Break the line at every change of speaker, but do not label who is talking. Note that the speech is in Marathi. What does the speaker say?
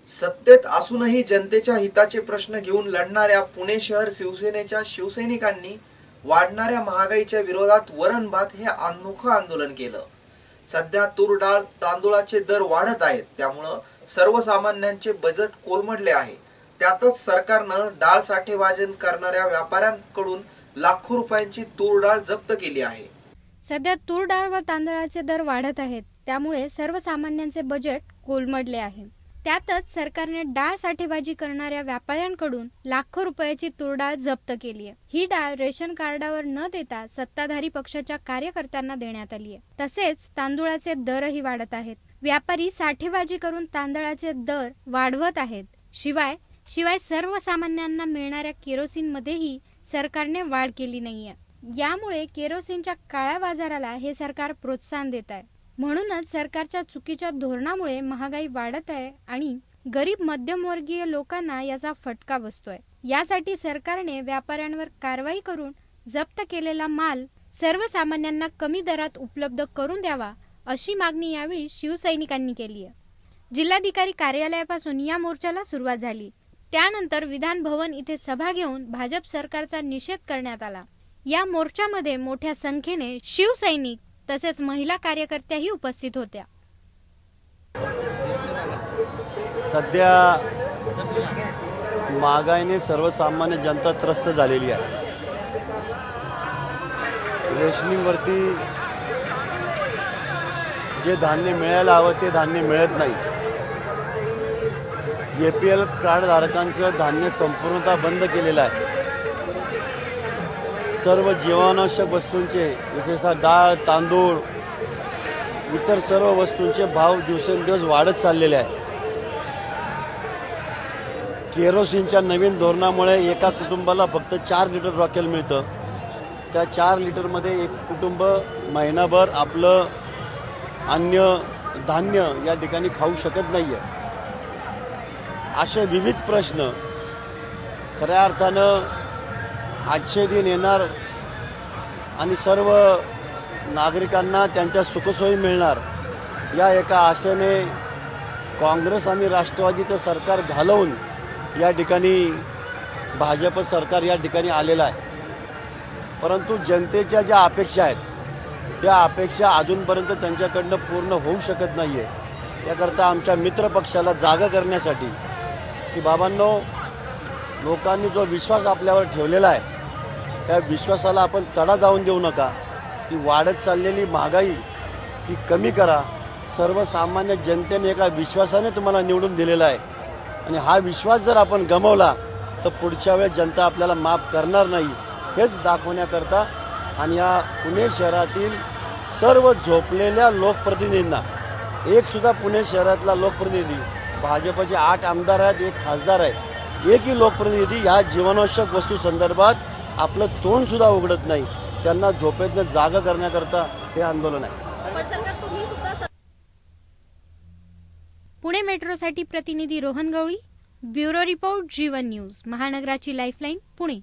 सत्तेत असूनही जनतेच्या हिताचे प्रश्न घेऊन लढणाऱ्या पुणे शहर शिवसेनेच्या शिवसैनिकांनी वाढणाऱ्या महागाईच्या विरोधात वरण भात हे अनोखं आंदोलन केलं। सध्या तूर डाळ तांदूळाचे दर वाढत आहेत, त्यामुळं सर्वसामान्यांचे बजेट कोलमडले आहे। त्यातच सरकारनं डाळ साठेबाजी करणाऱ्या व्यापाऱ्यांकडून लाखो रुपयांची तूर डाळ जप्त केली आहे।
सध्या तूर डाळ व तांदळाचे दर वाढत आहेत, त्यामुळे सर्वसामान्यांचे बजेट कोलमडले आहे। त्यातच सरकारने डाळ साठेबाजी करणाऱ्या व्यापाऱ्यांकडून लाखो रुपयाची तूर डाळ जप्त केली आहे। ही डाळ रेशन कार्डावर न देता सत्ताधारी पक्षाच्या कार्यकर्त्यांना देण्यात आली आहे। तसेच तांदूळाचे दरही वाढत आहेत। व्यापारी साठेबाजी करून तांदळाचे दर वाढवत आहेत। शिवाय सर्वसामान्यांना मिळणाऱ्या केरोसिन मध्येही सरकारने वाढ केली नाहीये। यामुळे केरोसिनच्या काळ्या बाजाराला हे सरकार प्रोत्साहन देत आहे। म्हणूनच सरकारच्या चुकीच्या धोरणामुळे महागाई वाढत आहे आणि गरीब मध्यमवर्गीय लोकांना याचा फटका बसतोय। यासाठी सरकारने व्यापाऱ्यांवर कारवाई करून जप्त केलेला माल सर्वसामान्यांना कमी दरात उपलब्ध करून द्यावा, अशी मागणी यावेळी शिवसैनिकांनी केली आहे। जिल्हाधिकारी कार्यालयापासून या मोर्चाला सुरुवात झाली। त्यानंतर विधान भवन इथे सभा घेऊन भाजप सरकारचा निषेध करण्यात आला। या मोर्चामध्ये मोठ्या संख्येने शिवसैनिक तसेच महिला कार्यकर्त्याही उपस्थित होत्या।
सध्या महागाईने सर्वसामान्य जनता त्रस्त झालेली आहे। रेशनिंगवरती जे धान्य मिळायला हवं ते धान्य मिळत नाही। APL कार्ड धारकांचं धान्य संपूर्णतः बंद केलेलं आहे। सर्व जीवनावश्यक वस्तूंचे विशेषतः डाळ तांदूळ इतर सर्व वस्तूंचे भाव दिवसेंदिवस वाढत चाललेले आहे। केरोसिनच्या नवीन धोरणामुळे एका कुटुंबाला फक्त 4 लिटर रॉकेल मिळतं। त्या 4 लिटरमध्ये एक कुटुंब महिनाभर आपलं अन्य धान्य या ठिकाणी खाऊ शकत नाही आहे। असे विविध प्रश्न खऱ्या अर्थानं आजचे दिन येणार आणि सर्व नागरिकांना त्यांच्या सुखसोयी मिळणार या एका आशेने काँग्रेस आणि राष्ट्रवादीचं सरकार घालवून या ठिकाणी भाजप सरकार या ठिकाणी आलेलं आहे। परंतु जनतेच्या ज्या अपेक्षा आहेत त्या अपेक्षा अजूनपर्यंत त्यांच्याकडनं पूर्ण होऊ शकत नाही आहे। त्याकरता आमच्या मित्रपक्षाला जागा करण्यासाठी की बाबांनो, लोकांनी जो विश्वास आपल्यावर ठेवलेला आहे त्या विश्वासाला आपण तडा जाऊन देऊ नका। ही वाढत चाललेली महागाई ही कमी करा। सर्वसामान्य जनतेने एका विश्वासाने तुम्हाला निवडून दिलेला आहे आणि हा विश्वास जर आपण गमावला तर पुढच्या वेळेस जनता आपल्याला माफ करणार नाही, हेच दाखवण्याकरता आणि या पुणे शहरातील सर्व झोपलेल्या लोकप्रतिनिधींना, एक सुद्धा पुणे शहरातला लोकप्रतिनिधी, भाजपचे 8 आमदार आहेत, 1 खासदार आहे, एकही लोकप्रतिनिधी ह्या जीवनावश्यक वस्तू संदर्भात आपलं तोंड सुद्धा उघडत नाही। त्यांना झोपेतनं जागा करण्याकरता हे आंदोलन आहे।
पुणे मेट्रोसाठी प्रतिनिधी रोहन गवळी, ब्युरो रिपोर्ट जीवन न्यूज, महानगराची लाईफलाईन, पुणे।